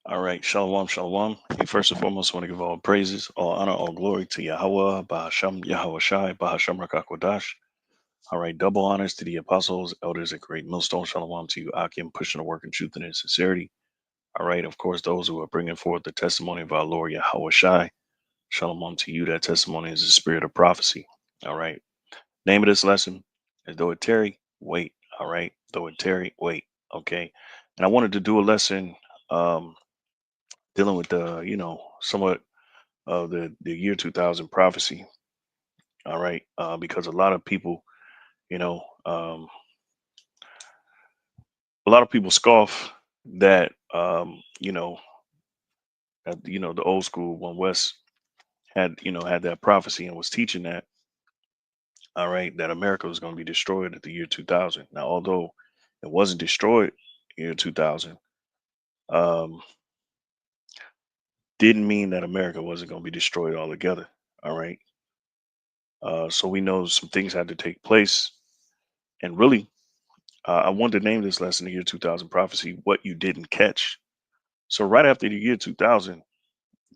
All right, shalom, shalom. Hey, first and foremost, I want to give all praises, all honor, all glory to Yahweh, Bahasham, Yahweh Shai, Bahasham Rakakwadash. All right, double honors to the apostles, elders, and great millstone. Shalom to you, Akim, pushing the work in truth and in sincerity. All right, of course, those who are bringing forth the testimony of our Lord Yahweh Shai. Shalom to you. That testimony is the spirit of prophecy. All right, name of this lesson is Though It Tarry, Wait. All right, Though It Tarry, Wait. Okay, and I wanted to do a lesson. Dealing with somewhat of the year 2000 prophecy. All right, because a lot of people, you know, um, a lot of people scoff that, the old school one West had that prophecy and was teaching that. All right, that America was going to be destroyed at the year 2000. Now, although it wasn't destroyed year 2000, um, didn't mean that America wasn't going to be destroyed altogether. All right, so we know some things had to take place, and really I wanted to name this lesson, the year 2000 prophecy, what you didn't catch. So right after the year 2000,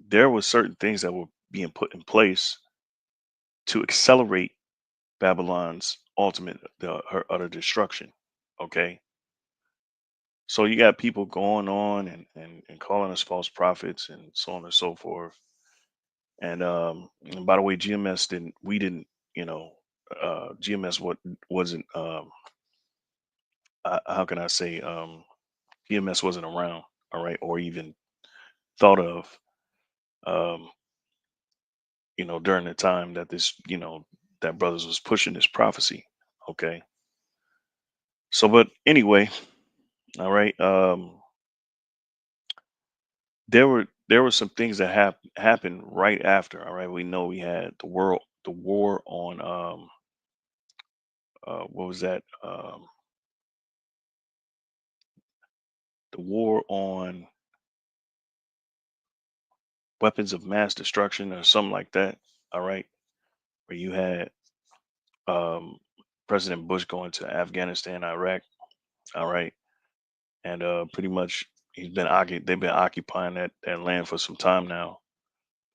there were certain things that were being put in place to accelerate Babylon's her utter destruction. Okay. So you got people going on and calling us false prophets and so on and so forth. And by the way, we didn't, you know, GMS wasn't, how can I say, GMS wasn't around. All right. Or even thought of, um, during the time that that brothers was pushing this prophecy. Okay. So, but anyway, all right. There were some things that happened right after. All right. We know we had the war on, what was that? The war on weapons of mass destruction or something like that. All right. Where you had, um, President Bush going to Afghanistan, Iraq. All right. And pretty much they've been occupying that land for some time now.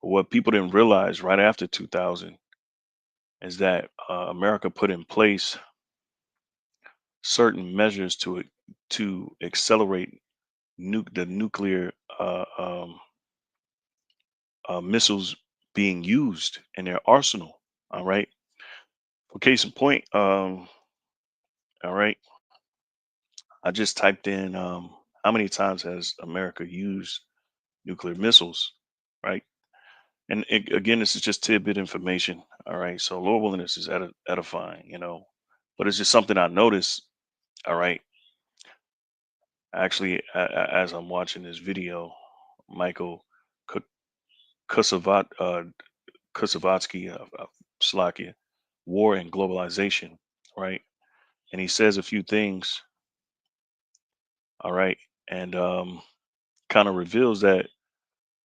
But what people didn't realize right after 2000 is that America put in place certain measures to accelerate the nuclear missiles being used in their arsenal. All right. For case in point, all right, I just typed in, how many times has America used nuclear missiles, right? And again, this is just tidbit information. All right. So Lord willing, this is edifying. But it's just something I noticed. All right. Actually, as I'm watching this video, Michael Ku- Kusavatsky, Slovakia, War and Globalization, right? And he says a few things. All right. And kind of reveals that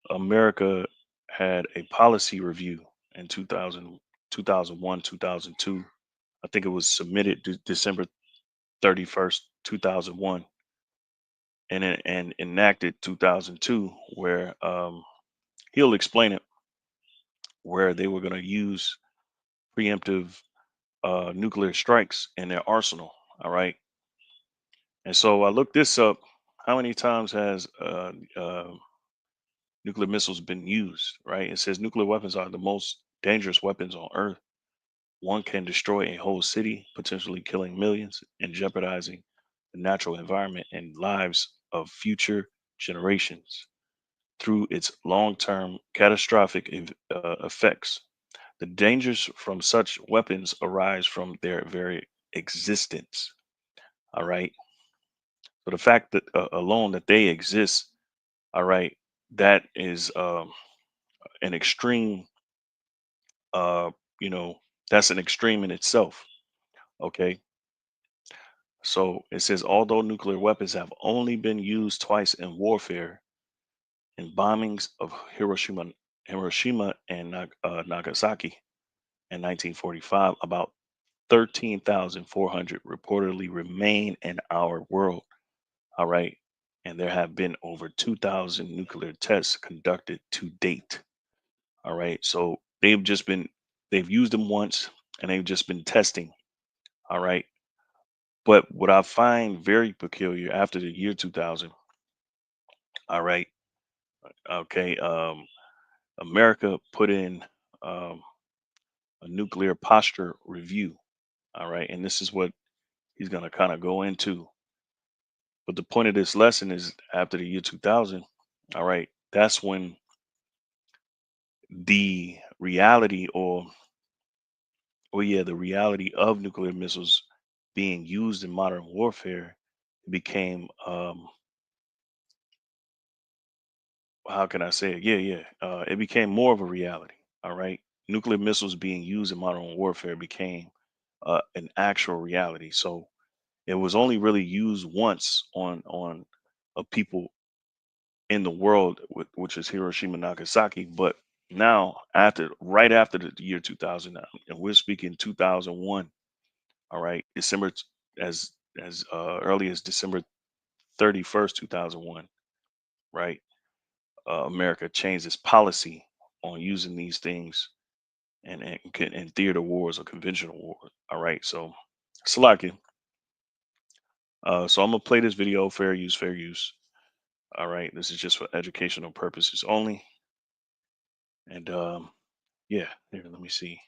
America had a policy review in 2001, 2002. I think it was submitted December 31st, 2001, and enacted 2002, where he'll explain it, where they were going to use preemptive nuclear strikes in their arsenal. All right. And so I looked this up. How many times has nuclear missiles been used? Right. It says nuclear weapons are the most dangerous weapons on Earth. One can destroy a whole city, potentially killing millions and jeopardizing the natural environment and lives of future generations through its long term catastrophic effects. The dangers from such weapons arise from their very existence. All right. So the fact that alone that they exist, all right, that is an extreme, uh, you know, that's an extreme in itself. Okay. So it says, although nuclear weapons have only been used twice in warfare, in bombings of Hiroshima and Nagasaki in 1945, about 13,400 reportedly remain in our world. All right. and there have been over 2,000 nuclear tests conducted to date. All right, so they've used them once, and they've just been testing. All right, but what I find very peculiar after the year 2000, all right, okay, America put in um, a nuclear posture review. All right, and this is what he's going to kind of go into. But the point of this lesson is after the year 2000, all right, that's when the reality the reality of nuclear missiles being used in modern warfare became, how can I say it? It became more of a reality. All right. Nuclear missiles being used in modern warfare became an actual reality. So it was only really used once on people in the world, which is Hiroshima and Nagasaki. But now, right after the year 2000, now, and we're speaking 2001. All right, as early as December 31st, 2001. Right, America changed its policy on using these things in theater wars or conventional wars. All right, so Salaki. So I'm gonna play this video. Fair use, fair use. All right, this is just for educational purposes only. And yeah, here, let me see.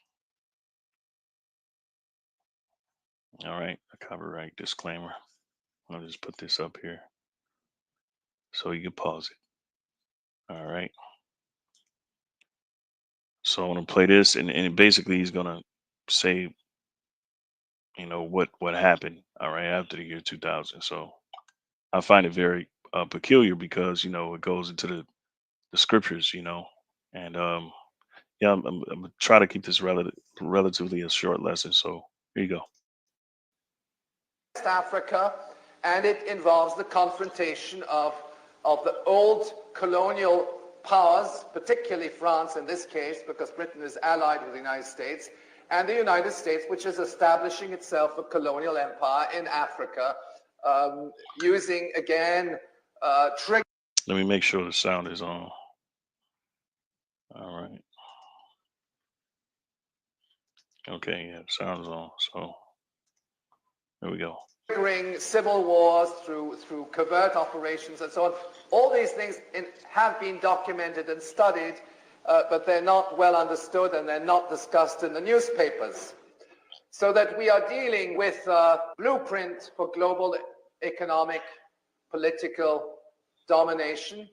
All right, a copyright disclaimer. I'll just put this up here so you can pause it. All right. So I'm gonna play this, and basically he's gonna say, what happened. All right, after the year 2000. So I find it very peculiar because it goes into the scriptures, and yeah, I'm gonna try to keep this relatively a short lesson. So here you go. West Africa, and it involves the confrontation of the old colonial powers, particularly France in this case, because Britain is allied with the United States, and the United States, which is establishing itself a colonial empire in Africa, using, again, trigger. Let me make sure the sound is on. All right. Okay, yeah, the sound is on. So there we go. Triggering civil wars through covert operations and so on. All these things have been documented and studied, but they're not well understood and they're not discussed in the newspapers. So that we are dealing with a blueprint for global economic, political domination.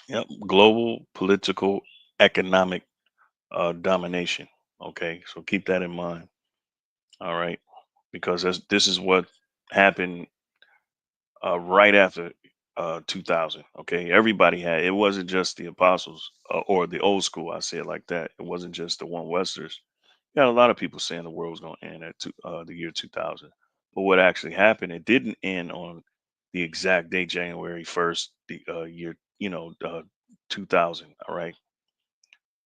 Yep, global political economic domination. Okay, so keep that in mind. All right, because this is what happened right after 2000. Okay, everybody had it. Wasn't just the apostles or the old school. I say it like that. It wasn't just the one Westers. You got a lot of people saying the world was going to end at the year 2000. But what actually happened? It didn't end on the exact date, January 1st, the year 2000. All right,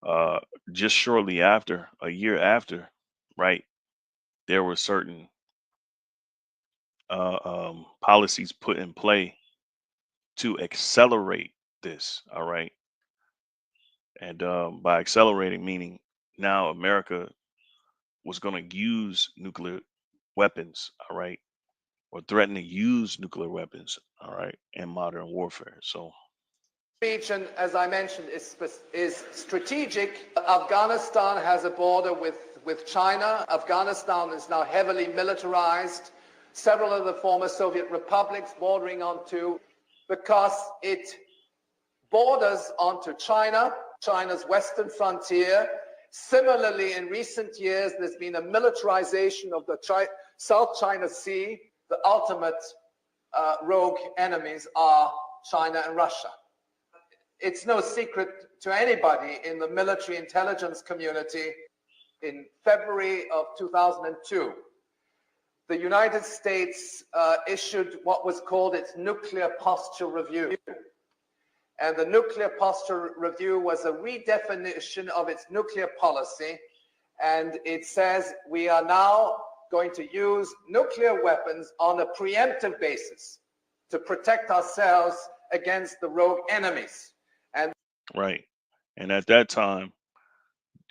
uh, just shortly after, a year after, right, there were certain policies put in play to accelerate this. All right, and by accelerating, meaning now America was going to use nuclear weapons. All right, or threaten to use nuclear weapons. All right, in modern warfare. So region, as I mentioned, is strategic. Afghanistan has a border with China. Afghanistan is now heavily militarized. Several of the former Soviet republics bordering onto, because it borders onto China, China's western frontier. Similarly, in recent years, there's been a militarization of the South China Sea. The ultimate rogue enemies are China and Russia. It's no secret to anybody in the military intelligence community. In February of 2002, the United States issued what was called its Nuclear Posture Review. And the Nuclear Posture Review was a redefinition of its nuclear policy. And it says we are now going to use nuclear weapons on a preemptive basis. to protect ourselves against the rogue enemies. And Right. And at that time,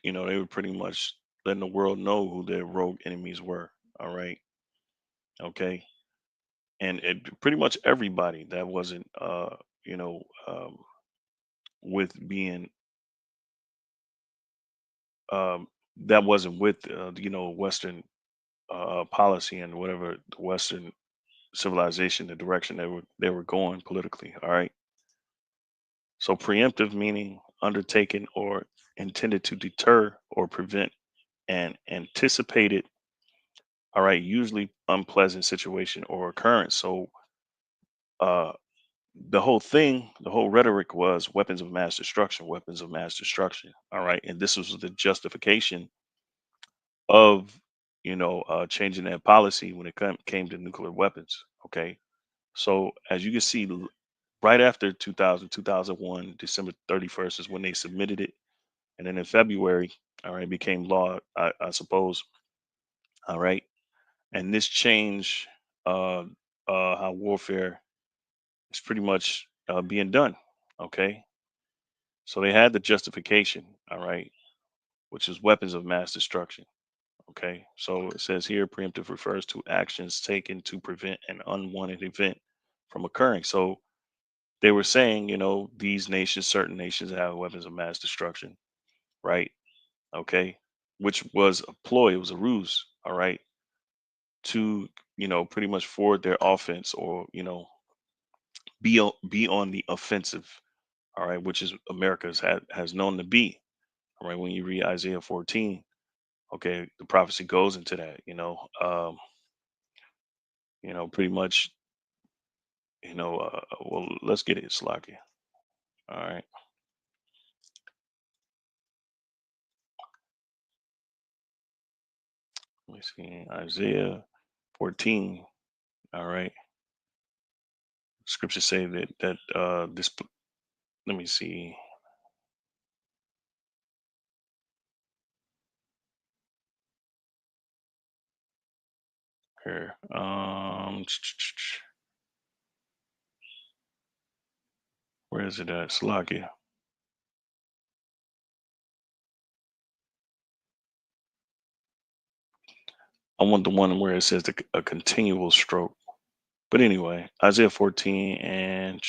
they were pretty much letting the world know who their rogue enemies were. All right. Okay. And pretty much everybody that wasn't, you know, um, with being, that wasn't with, Western policy and whatever the Western civilization, the direction they were going politically. All right. So preemptive meaning undertaken or intended to deter or prevent an anticipated, all right, usually unpleasant situation or occurrence. So uh, the whole thing, the whole rhetoric was weapons of mass destruction, weapons of mass destruction. All right, and this was the justification of changing that policy when it came to nuclear weapons. Okay, so as you can see, right after 2000, 2001, December 31st is when they submitted it, and then in February, all right, became law. I suppose. All right, and this changed uh, how warfare is pretty much being done. Okay, so they had the justification. All right, which is weapons of mass destruction. Okay, so it says here preemptive refers to actions taken to prevent an unwanted event from occurring. So they were saying, these nations, certain nations have weapons of mass destruction, right? Okay, which was a ploy, it was a ruse, all right, to, pretty much forward their offense or, be on the offensive, all right, which is America's has known to be, all right. When you read Isaiah 14, okay, the prophecy goes into that, pretty much, well, let's get it, Slocky. All right, let me see, Isaiah 14, all right. Scriptures say that let me see here. Where is it at? Slocky. I want the one where it says a continual stroke. But anyway, Isaiah 14 and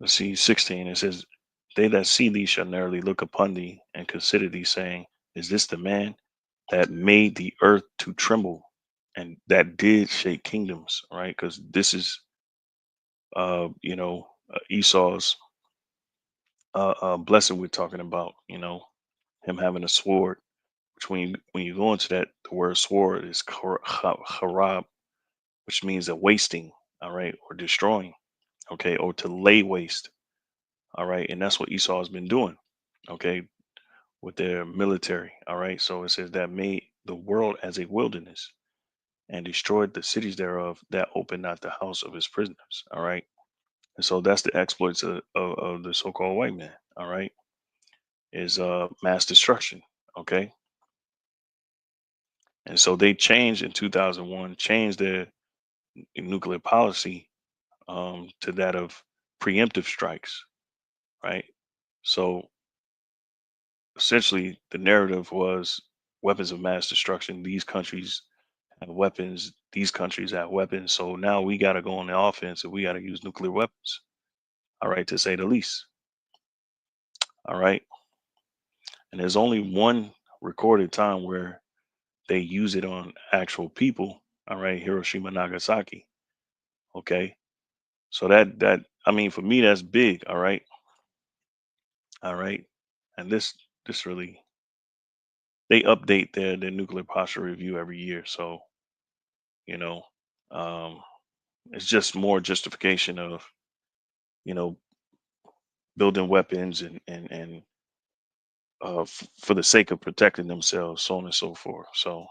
let's see, 16. It says, "They that see thee shall narrowly look upon thee and consider thee, saying, Is this the man that made the earth to tremble and that did shake kingdoms?" Right? Because this is, Esau's blessing we're talking about. Him having a sword. Which when you go into that, the word sword is harab, which means a wasting, all right, or destroying, okay, or to lay waste, all right, and that's what Esau has been doing, okay, with their military, all right. So it says that made the world as a wilderness and destroyed the cities thereof that opened not the house of his prisoners, all right. And so that's the exploits of the so-called white man, all right, is mass destruction, okay. And so they changed in 2001, changed their nuclear policy to that of preemptive strikes, right? So essentially, the narrative was weapons of mass destruction. These countries have weapons. These countries have weapons. So now we got to go on the offense and we got to use nuclear weapons. All right, to say the least. All right. And there's only one recorded time where they use it on actual people. All right, Hiroshima, Nagasaki. Okay. So that I mean, for me, that's big. All right. All right. And this really, they update their nuclear posture review every year. So, you know, um, it's just more justification of, you know, building weapons and for the sake of protecting themselves, so on and so forth. So,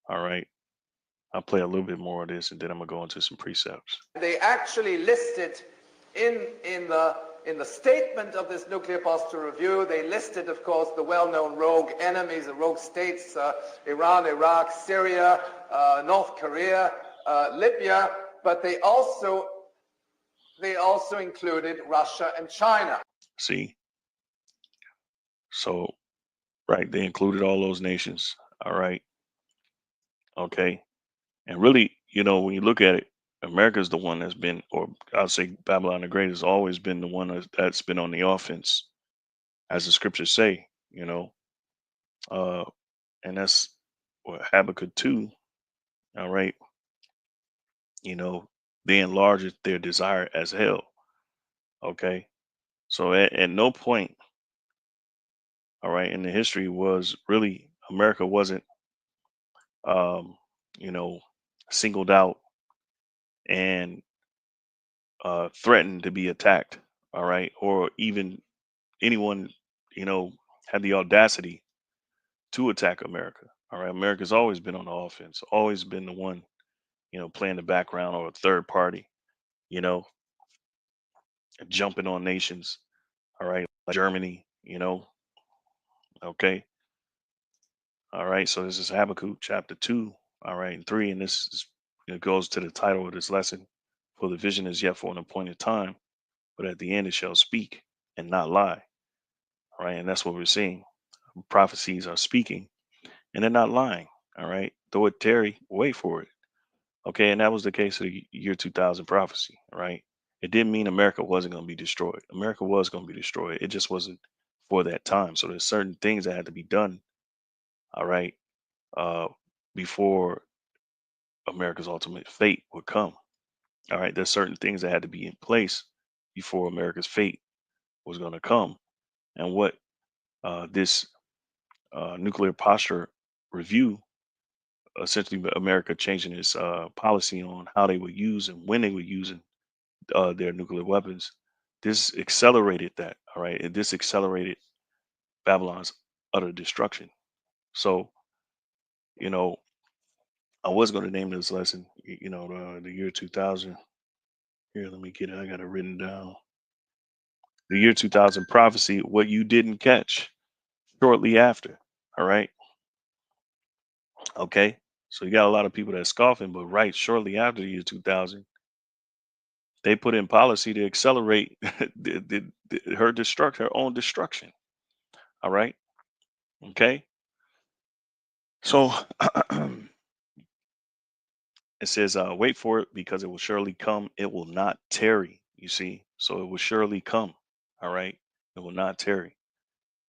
all right, I'll play a little bit more of this and then I'm gonna go into some precepts. they actually listed in the statement of this nuclear posture review, they listed, of course, the well-known rogue enemies, the rogue states, Iran, Iraq, Syria, North Korea, Libya, but they also included Russia and China. See, so right, they included all those nations. All right, okay, and really, when you look at it, America's the one that's been, or I'll say Babylon the Great has always been the one that's been on the offense, as the scriptures say. Uh, and that's what Habakkuk 2. All right, you know, they enlarged their desire as hell. Okay, so at no point, all right, in the history was really America wasn't, um, you know, singled out and threatened to be attacked. All right, or even anyone, you know, had the audacity to attack America. All right, America's always been on the offense, always been the one, playing the background or a third party, you know, jumping on nations. All right, like Germany, okay. All right, so this is Habakkuk chapter 2, all right, and 3, and it goes to the title of this lesson. For the vision is yet for an appointed time, but at the end it shall speak and not lie. All right, and that's what we're seeing. Prophecies are speaking and they're not lying. All right, though it tarry, wait for it. Okay, and that was the case of the year 2000 prophecy. All right, it didn't mean America wasn't going to be destroyed. America was going to be destroyed. It just wasn't for that time. So there's certain things that had to be done. All right, uh, before America's ultimate fate would come. All right, there's certain things that had to be in place before America's fate was going to come. And what this nuclear posture review, essentially America changing its policy on how they would use and when they would use their nuclear weapons, this accelerated that. All right, and this accelerated Babylon's utter destruction. So, you know, I was going to name this lesson, the year 2000. Here, let me get it. I got it written down. The year 2000 prophecy, what you didn't catch shortly after. All right. Okay. So you got a lot of people that scoffing, but right shortly after the year 2000, they put in policy to accelerate her own destruction. All right. Okay. So it says, wait for it because it will surely come. It will not tarry. You see. So it will surely come. All right. It will not tarry.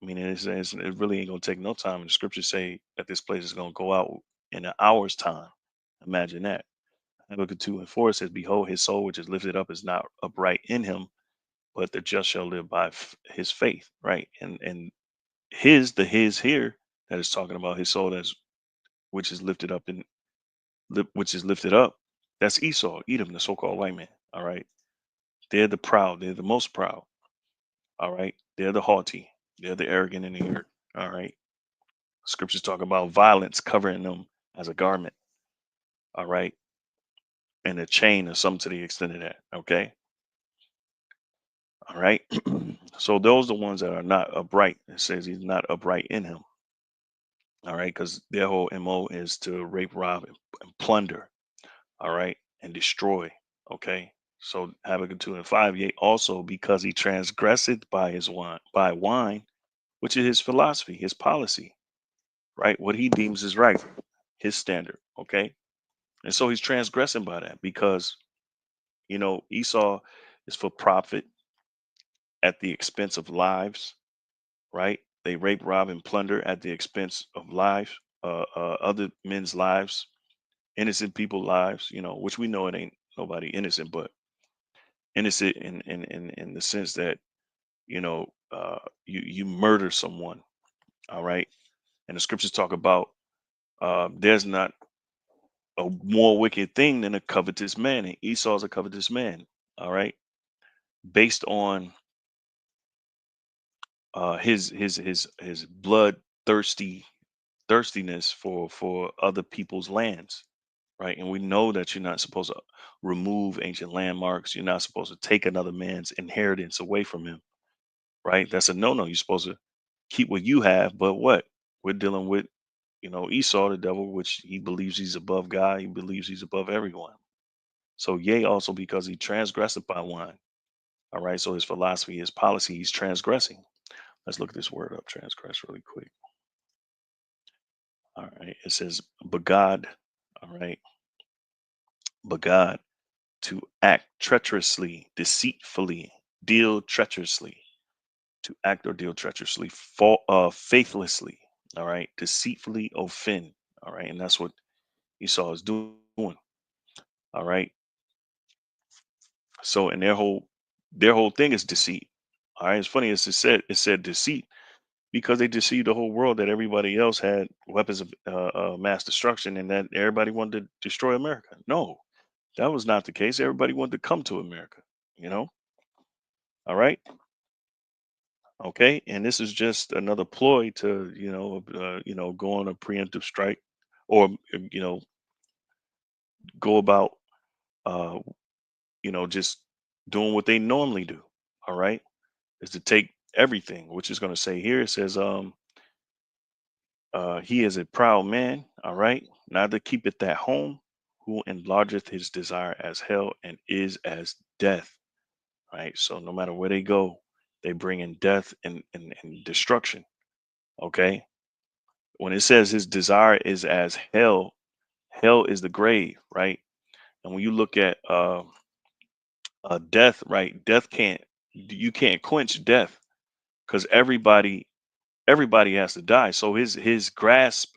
I mean, it really ain't gonna take no time. And the scriptures say that this place is gonna go out in an hour's time. Imagine that. Habakkuk 2 and 4 says, "Behold, his soul which is lifted up is not upright in him, but the just shall live by his faith." Right, and his here that is talking about his soul that's which is lifted up in which is lifted up. That's Esau, Edom, the so-called white man. All right, they're the proud. They're the most proud. All right, they're the haughty. They're the arrogant in the earth. All right. Scriptures talk about violence covering them as a garment, all right, and a chain or something to the extent of that. Okay, all right. So those are the ones that are not upright. It says he's not upright in him, all right, because their whole mo is to rape, rob, and plunder, all right, and destroy. Okay, so Habakkuk 2 and 5, yea, also because he transgresseth by his wine, which is his philosophy, his policy, right, what he deems is right, his standard. Okay, and so he's transgressing by that because, Esau is for profit at the expense of lives, right? They rape, rob, and plunder at the expense of lives, other men's lives, innocent people lives, which we know it ain't nobody innocent, but innocent in the sense that, you murder someone, all right? And the scriptures talk about there's not a more wicked thing than a covetous man. And Esau's a covetous man, all right? Based on his blood thirstiness for other people's lands, right? And we know that you're not supposed to remove ancient landmarks. You're not supposed to take another man's inheritance away from him, right? That's a no-no. You're supposed to keep what you have, but what we're dealing with. Esau, the devil, which he believes he's above God, he believes he's above everyone. So, yea, also because he transgressed by one. All right. So his philosophy, his policy, he's transgressing. Let's look at this word up, transgress, really quick. All right. It says, but God, all right, but God to act treacherously, deceitfully, deal treacherously, to act or deal treacherously, faithlessly, all right, deceitfully offend, all right, and that's what Esau is doing, all right. So, and their whole thing is deceit. All right, it's funny as it said deceit because they deceived the whole world that everybody else had weapons of mass destruction and that everybody wanted to destroy America. No, that was not the case. Everybody wanted to come to America. You know, all right. Okay, and this is just another ploy to go on a preemptive strike, or go about uh, just doing what they normally do. All right, is to take everything, which is going to say here. It says, he is a proud man. All right, neither keepeth at home, who enlargeth his desire as hell and is as death. Right, so no matter where they go, they bring in death and destruction. Okay, when it says his desire is as hell, hell is the grave, right? And when you look at death, right, you can't quench death because everybody has to die. So his grasp,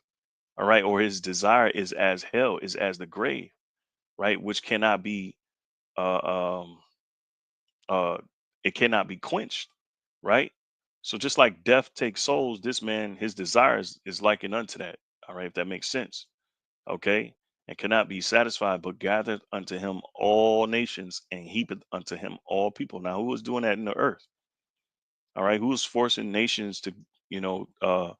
all right, or his desire is as hell, is as the grave, right, which cannot be uh um uh it cannot be quenched, right? So just like death takes souls, this man, his desires is likened unto that. All right, if that makes sense. Okay, and cannot be satisfied, but gathered unto him all nations and heapeth unto him all people. Now, who was doing that in the earth? All right, who was forcing nations to, you know, uh,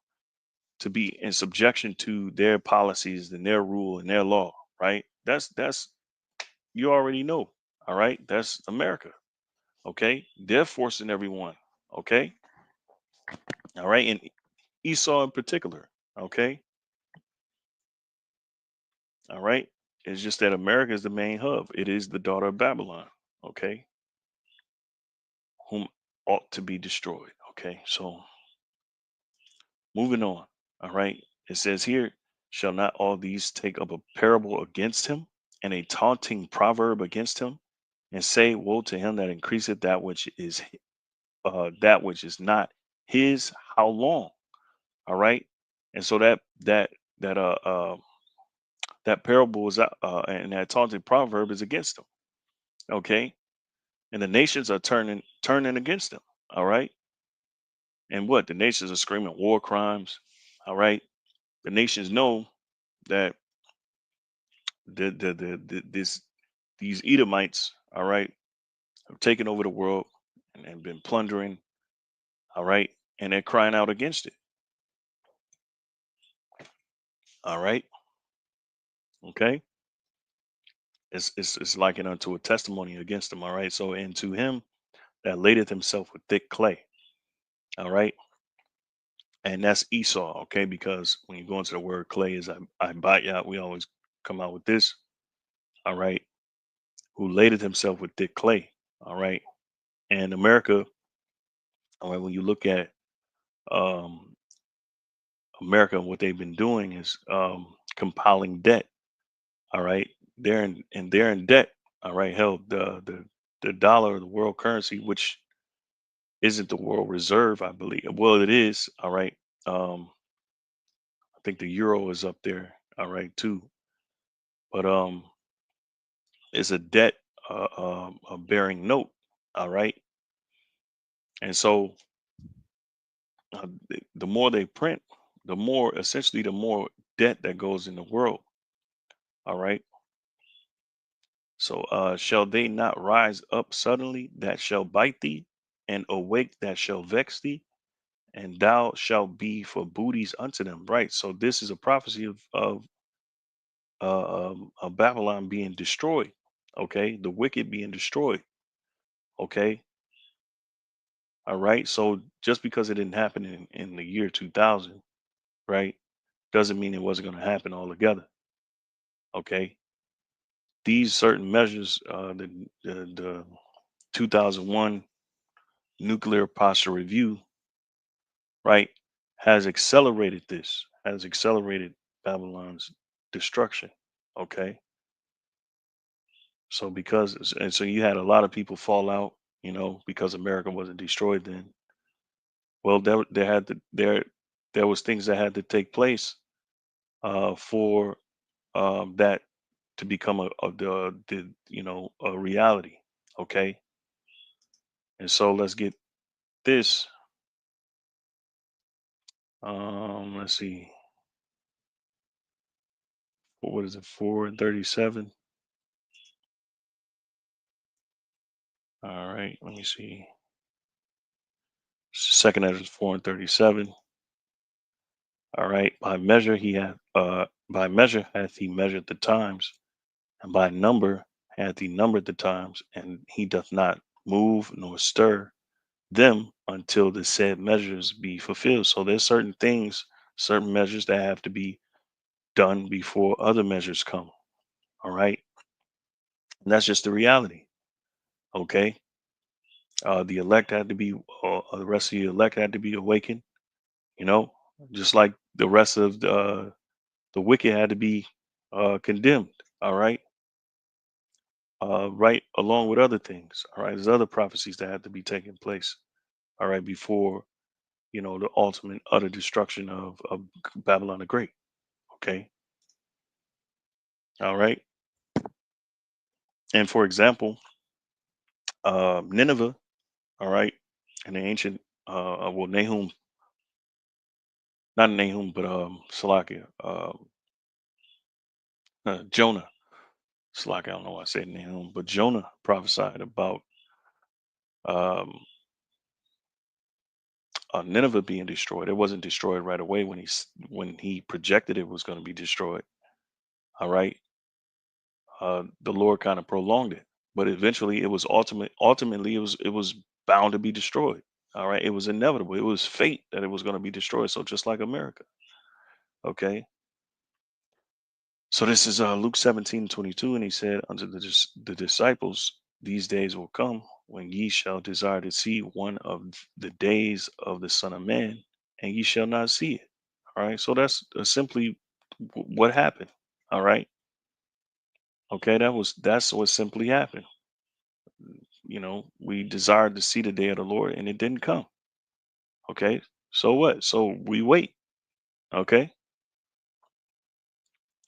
to be in subjection to their policies and their rule and their law? Right? That's you already know. All right, that's America. Okay, they're forcing everyone. Okay, all right, and Esau in particular. Okay, all right. It's just that America is the main hub. It is the daughter of Babylon. Okay, whom ought to be destroyed. Okay, so moving on. All right, it says here, shall not all these take up a parable against him and a taunting proverb against him, and say, woe to him that increaseth that which is not his, how long? All right, and so that that parable is and that taunting proverb is against him. Okay, and the nations are turning against him. All right, and what the nations are screaming war crimes. All right, the nations know that this these Edomites, all right, have taken over the world and been plundering, all right, and they're crying out against it. All right, okay, it's likened unto a testimony against them. All right, so and to him that ladeth himself with thick clay. All right, and that's Esau. Okay, because when you go into the word clay is I bite ya, we always come out with this. All right, who ladeth himself with thick clay. All right, and America. All right, when you look at um, America, what they've been doing is compiling debt. All right, they're in debt. All right, hell, the dollar, the world currency, which isn't the world reserve, I believe. Well, it is. All right. I think the euro is up there. All right, too. But it's a debt, a bearing note. All right, and so the more they print, the more essentially the more debt that goes in the world. All right. So shall they not rise up suddenly that shall bite thee, and awake that shall vex thee, and thou shalt be for booties unto them. Right. So this is a prophecy of Babylon being destroyed. Okay, the wicked being destroyed. Okay, all right. So just because it didn't happen in the year 2000, right? doesn't mean it wasn't going to happen altogether. Okay, these certain measures, the 2001 nuclear posture review, right, has accelerated Babylon's destruction. Okay, so and so you had a lot of people fall out, because America wasn't destroyed then. Well, there was things that had to take place for that to become a reality. Okay, and so let's get this. Let's see, what is it? 437. All right, let me see. Second Ezra 4:37. All right, by measure hath he measured the times, and by number hath he numbered the times, and he doth not move nor stir them until the said measures be fulfilled. So there's certain things, certain measures that have to be done before other measures come. All right. And that's just the reality. Okay. The elect had to be, the rest of the elect had to be awakened, you know, just like the rest of the wicked had to be condemned. All right. Right. Along with other things. All right. There's other prophecies that had to be taking place. All right. Before, the ultimate utter destruction of Babylon the Great. Okay. All right. And for example, Nineveh, all right, in the ancient, well, Nahum, not Nahum, but Salakia, Jonah, Salakia, I don't know why I said Nahum, but Jonah prophesied about um, Nineveh being destroyed. It wasn't destroyed right away when he projected it was going to be destroyed. All right, the Lord kind of prolonged it, but eventually it was ultimately it was bound to be destroyed. All right, it was inevitable. It was fate that it was going to be destroyed. So just like America, okay. So this is Luke 17:22, and he said unto the disciples, these days will come when ye shall desire to see one of the days of the Son of Man, and ye shall not see it. All right, so that's simply what happened. All right, okay, that's what simply happened. We desired to see the day of the Lord, and it didn't come. Okay, so what? So we wait. Okay,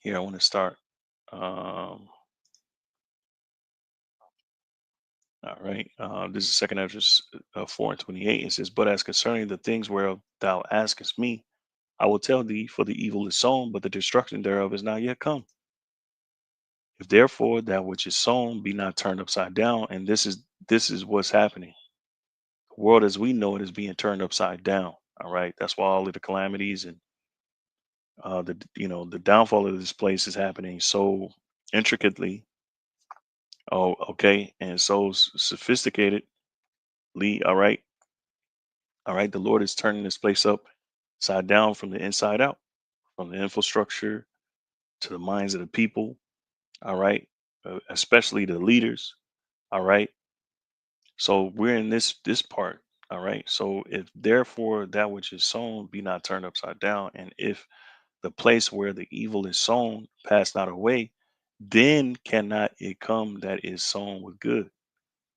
here I want to start. Um, All right. This is second Ezra 4:28. It says, but as concerning the things whereof thou askest me, I will tell thee, for the evil is sown, but the destruction thereof is not yet come. If therefore that which is sown be not turned upside down, and this is what's happening. The world as we know it is being turned upside down. All right. That's why all of the calamities and the downfall of this place is happening so intricately. Oh, okay, and so sophisticatedly. All right. All right, the Lord is turning this place upside down from the inside out, from the infrastructure to the minds of the people. All right, especially the leaders. All right, so we're in this part. All right, so if therefore that which is sown be not turned upside down, and if the place where the evil is sown pass not away, then cannot it come that is sown with good.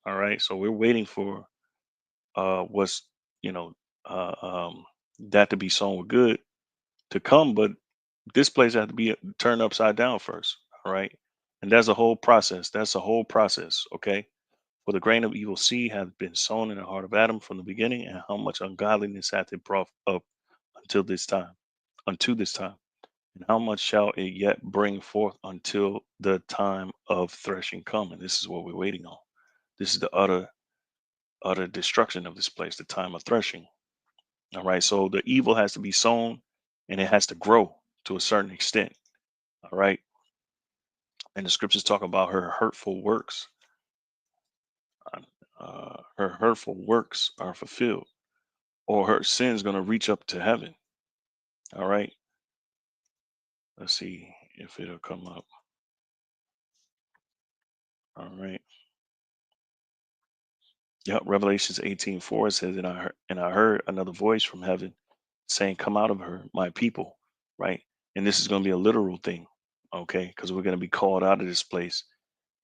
All right, so we're waiting for what's you know that to be sown with good to come, but this place had to be turned upside down first. All right. And that's a whole process. That's a whole process. Okay. For the grain of evil seed hath been sown in the heart of Adam from the beginning, and how much ungodliness hath it brought up until this time, unto this time. And how much shall it yet bring forth until the time of threshing come? And this is what we're waiting on. This is the utter destruction of this place, the time of threshing. All right. So the evil has to be sown and it has to grow to a certain extent. All right. And the scriptures talk about her hurtful works. Her hurtful works are fulfilled, or her sins going to reach up to heaven. All right. Let's see if it'll come up. All right. Yep. Revelations 18:4 says, and I heard another voice from heaven saying, "Come out of her, my people." Right. And this is going to be a literal thing. Okay. Because we're going to be called out of this place.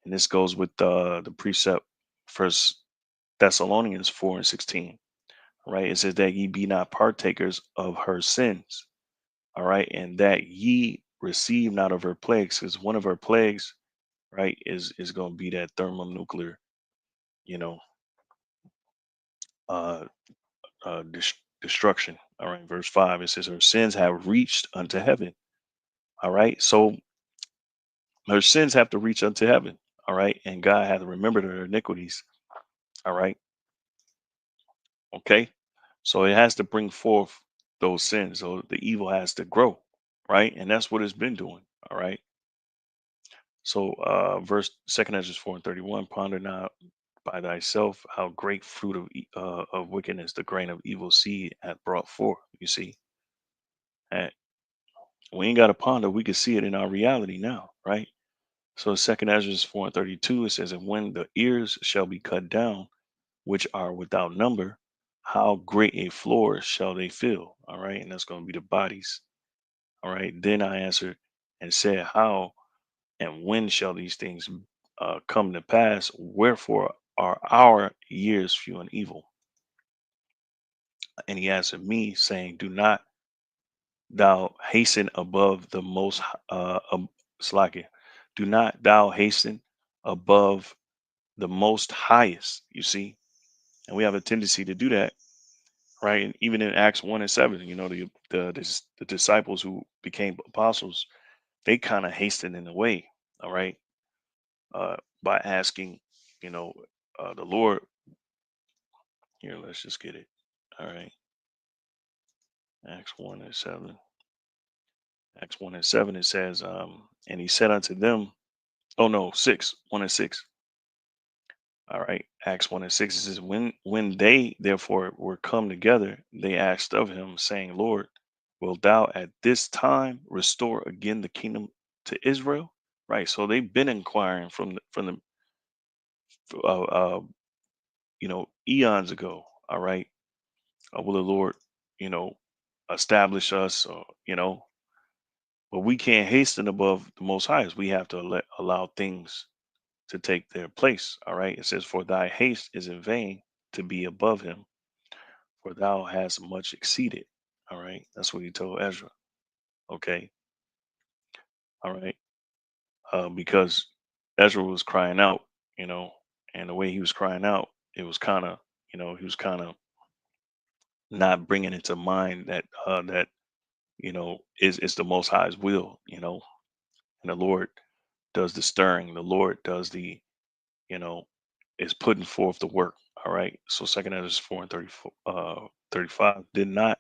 And this goes with the precept, First Thessalonians 4:16. Right. It says that ye be not partakers of her sins. All right. And that ye receive not of her plagues. Because one of her plagues, right, is going to be that thermonuclear, you know, uh, destruction. All right. Verse 5, it says, her sins have reached unto heaven. All right. So her sins have to reach unto heaven. All right. And God hath remembered her iniquities. All right. Okay. So it has to bring forth those sins. So the evil has to grow. Right. And that's what it's been doing. All right. So verse second Ezra 4:31, ponder not by thyself how great fruit of wickedness the grain of evil seed hath brought forth. You see, and we ain't got to ponder. We can see it in our reality now, right? So second Ezra 4:32, it says, and when the ears shall be cut down, which are without number, how great a floor shall they fill? All right, and that's going to be the bodies. All right. Then I answered and said, how and when shall these things come to pass? Wherefore are our years few and evil? And he answered me, saying, do not thou hasten above the most, Slakia, do not thou hasten above the most highest, you see? And we have a tendency to do that, right? And even in Acts 1:7, the disciples who became apostles, they kind of hastened in the way, all right? By asking, you know, the Lord. Here, let's just get it. All right. Acts 1:7. Acts 1:7, it says, and he said unto them, oh no, 6, 1:6. All right. Acts 1:6, it says, when they therefore were come together, they asked of him, saying, Lord, wilt thou at this time restore again the kingdom to Israel? Right. So they've been inquiring from the eons ago. All right. Will the Lord, you know, establish us, or, but we can't hasten above the Most Highest. We have to allow things to take their place. All right. It says, for thy haste is in vain to be above him, for thou hast much exceeded. All right. That's what he told Ezra. Okay. All right. Because Ezra was crying out, you know, and the way he was crying out, it was kind of, he was kind of not bringing into mind that is the Most High's will, and the Lord does the stirring. The Lord does you know, is putting forth the work. All right. So second Ezra 4:34, 35. Did not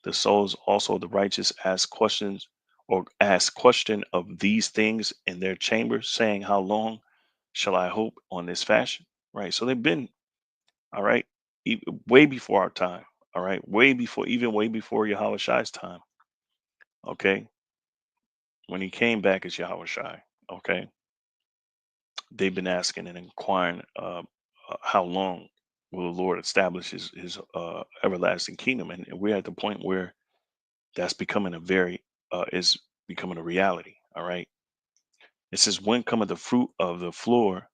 the souls also of the righteous ask questions, or ask question of these things in their chambers, saying, how long shall I hope on this fashion? Right. So they've been, all right, way before our time. All right. Way before Yahweh Shai's time. Okay. When he came back as Yahweh Shai. Okay. They've been asking and inquiring, how long will the Lord establish his everlasting kingdom, and we're at the point where that's becoming a very is becoming a reality. All right, it says, when cometh the fruit of the floor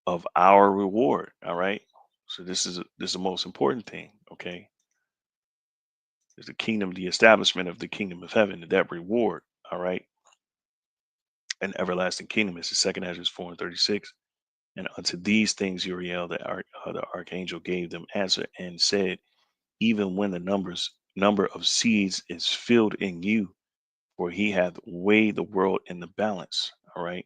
of our reward? All right, so this is the most important thing. Okay, is the kingdom, the establishment of the kingdom of heaven, that reward. All right, an everlasting kingdom is the second Ezra 4:36. And unto these things Uriel the archangel gave them answer and said, even when the number of seeds is filled in you, for he hath weighed the world in the balance. All right.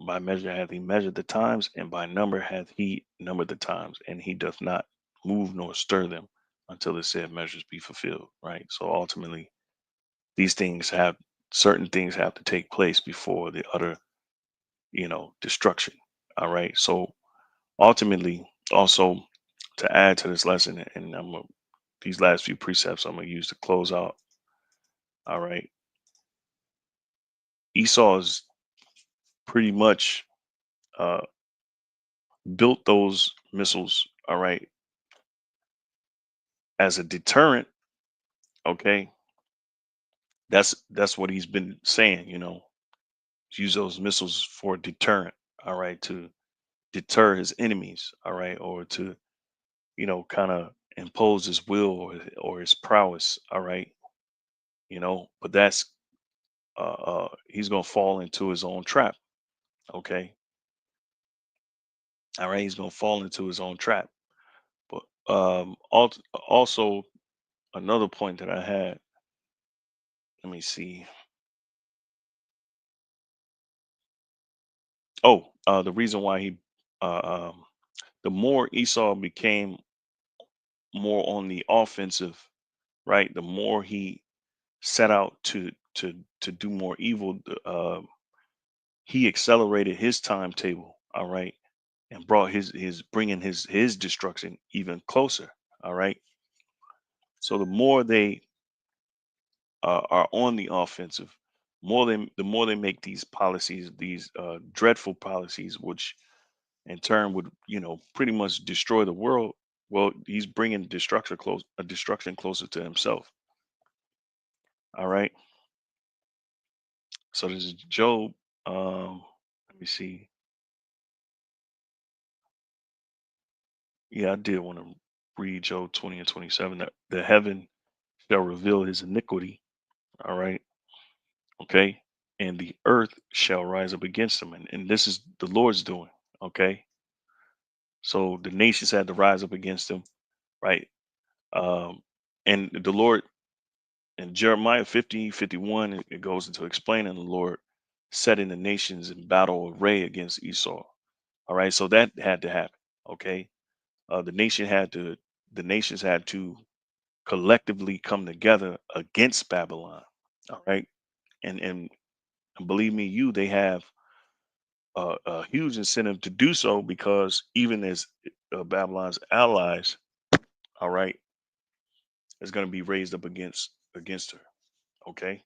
By measure hath he measured the times, and by number hath he numbered the times, and he doth not move nor stir them until the said measures be fulfilled. Right. So ultimately, these things have certain things have to take place before the utter, destruction. All right. So ultimately, also, to add to this lesson, and these last few precepts I'm gonna use to close out. All right. Esau's pretty much uh, built those missiles, all right, as a deterrent. Okay, that's what he's been saying. Use those missiles for deterrent. All right, to deter his enemies. All right, or to kind of impose his will or his prowess. All right, but that's he's gonna fall into his own trap. Okay, all right, he's gonna fall into his own trap. But also another point that I had. Let me see. Oh, the reason why the more Esau became more on the offensive, right? The more he set out to do more evil. He accelerated his timetable. All right, and brought his bringing his destruction even closer. All right. So the more they are on the offensive, the more they make these policies, these dreadful policies, which in turn would pretty much destroy the world. Well, he's bringing destruction closer to himself. All right. So this is Job. Let me see. Yeah, I did want to read Job 20 and 27. That the heaven shall reveal his iniquity. All right. Okay. And the earth shall rise up against him. And this is the Lord's doing. Okay. So the nations had to rise up against him. Right. Um, and the Lord in Jeremiah 50:51, it goes into explaining the Lord setting the nations in battle array against Esau. All right. So that had to happen. Okay. The the nations had to collectively come together against Babylon. All right. And believe me, they have a huge incentive to do so because even as Babylon's allies, all right, is going to be raised up against her. Okay,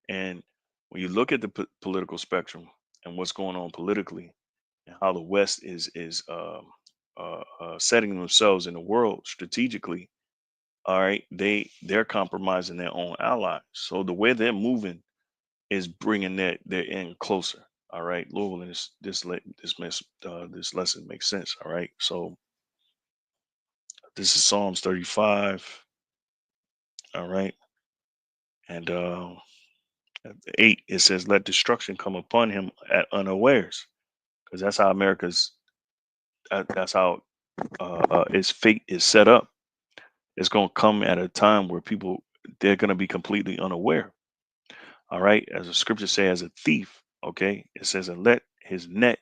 and when you look at the political spectrum and what's going on politically and how the West is setting themselves in the world strategically, all right, they're compromising their own allies. So the way they're moving is bringing their end closer. All right, Louisville, and this lesson makes sense. All right, so this is Psalms 35. All right, and at 8 it says, "Let destruction come upon him at unawares," because that's how that's how its fate is set up. It's going to come at a time where they're going to be completely unaware. All right, as the scripture says, as a thief. Okay, it says, "And let his net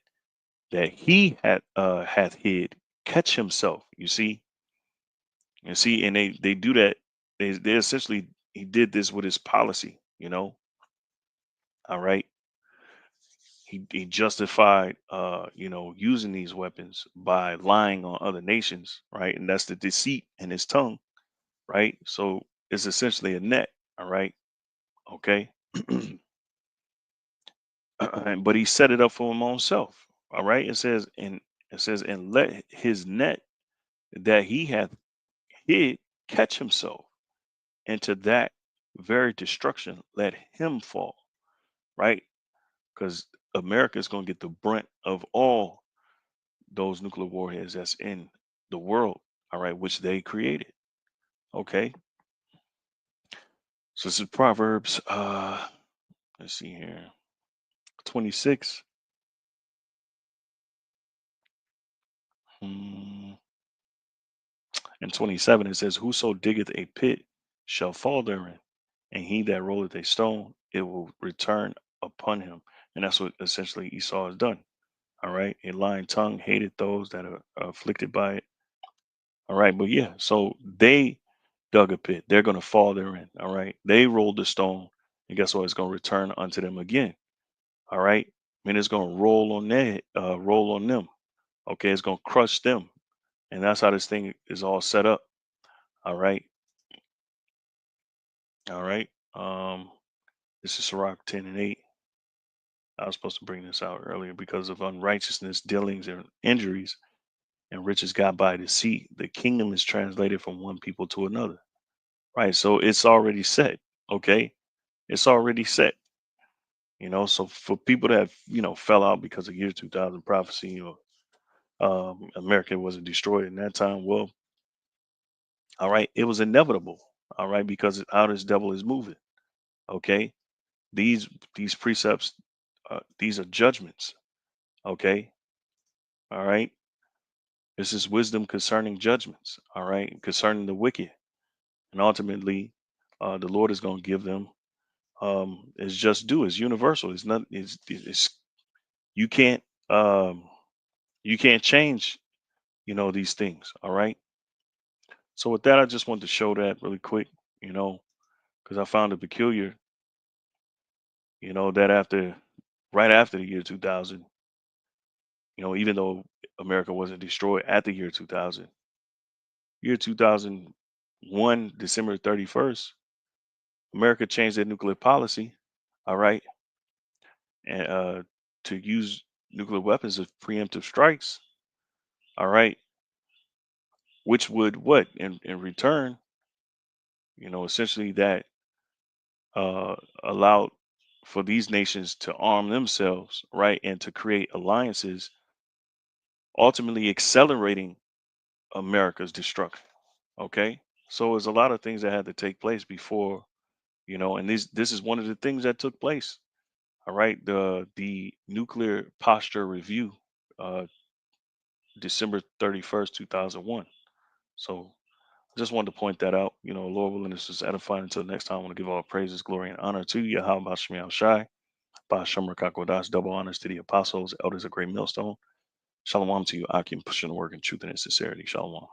that he hath hid catch himself." You see, and they do that. They essentially he did this with his policy. All right. He justified using these weapons by lying on other nations, right? And that's the deceit in his tongue, right? So it's essentially a net. All right. Okay. But he set it up for him own self. All right. It says, and let his net that he hath hid catch himself, into that very destruction let him fall. Right. Because America is going to get the brunt of all those nuclear warheads that's in the world, all right, which they created. Okay. So this is Proverbs, let's see here, 26 mm, and 27. It says, "Whoso diggeth a pit shall fall therein, and he that rolleth a stone, it will return upon him." And that's what essentially Esau has done. All right. A lying tongue hated those that are afflicted by it. All right. But yeah, so they dug a pit. They're going to fall therein. All right. They rolled the stone. And guess what? It's going to return unto them again. All right. I mean, it's going to roll on them. Okay. It's going to crush them. And that's how this thing is all set up. All right. All right. This is Sirach 10 and 8. I was supposed to bring this out earlier. Because of unrighteousness, dealings, and injuries, and riches got by deceit, the kingdom is translated from one people to another. Right. So it's already set. Okay. It's already set. So for people that fell out because of year 2000 prophecy, or America wasn't destroyed in that time, well, all right, it was inevitable. All right, because how this devil is moving. Okay. These precepts, these are judgments. Okay. All right. This is wisdom concerning judgments. All right. Concerning the wicked. And ultimately, the Lord is going to give them is just due. It's universal. It's not. It's you can't um, you can't change these things. All right. So with that, I just wanted to show that really quick. Because I found it peculiar. That right after the year 2000, even though America wasn't destroyed at the year 2000, year 2001, December 31st, America changed their nuclear policy. All right, and to use nuclear weapons as preemptive strikes. All right, which would what in return, essentially that uh, allowed for these nations to arm themselves, right, and to create alliances, ultimately accelerating America's destruction. Okay, so there's a lot of things that had to take place before, and this is one of the things that took place. All right, the nuclear posture review, uh, December 31st, 2001. So I just wanted to point that out. Lord willing, this is edifying. Until next time, I want to give all praises, glory, and honor to Yahweh Shemi Shai, Bashamar Kakodas, double honors to the apostles, elders of great millstone. Shalom to you, Akim, pushing the work in truth and in sincerity. Shalom.